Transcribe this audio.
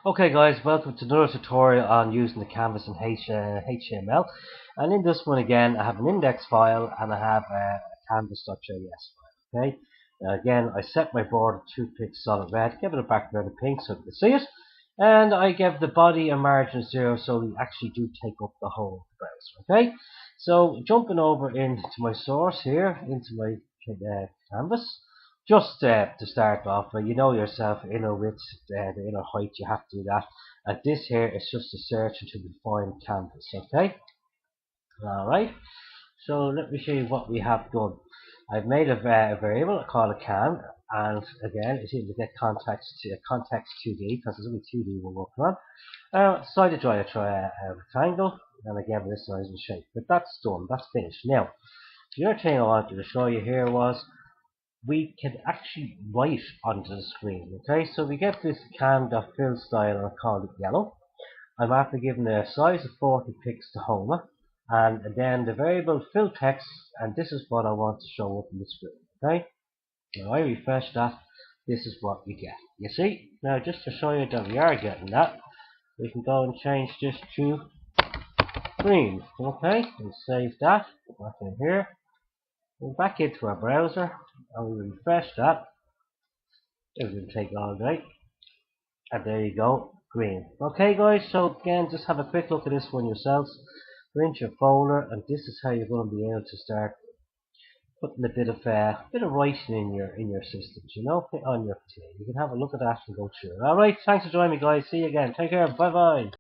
Okay guys, welcome to another tutorial on using the canvas in HTML. And in this one again, I have an index file and I have a canvas.js file. Okay. Now again, I set my border to pick solid red, give it a background of pink so you can see it, and I give the body a margin of 0 so we actually do take up the whole of the browser. Okay. So jumping over into my source here, into my canvas. Just to start off, you know yourself, inner width, the inner height, you have to do that. And this here is just a search until you find canvas, okay? Alright, so let me show you what we have done. I've made a variable called a can, and again, it's easy to get context 2D, because it's only 2D we're working on. So I draw a rectangle, and I gave it this size and shape. But that's done, that's finished. Now, the other thing I wanted to show you here was we can actually write onto the screen. Okay, so we get this can.fill style and I call it yellow. I'm after giving a size of 40 pixels to home, and then the variable fill text, and this is what I want to show up in the screen. Okay, now I refresh that. This is what we get. You see, now just to show you that we are getting that, we can go and change this to green. Okay, and save that. Back in here. We're back into our browser and we refresh that. It will take all day. And there you go, green. Okay guys, so again, just have a quick look at this one yourselves. Go into your folder, and this is how you're going to be able to start putting a bit of writing in your systems, you know, on your team. You can have a look at that and go through it. Alright, thanks for joining me guys. See you again. Take care. Bye bye.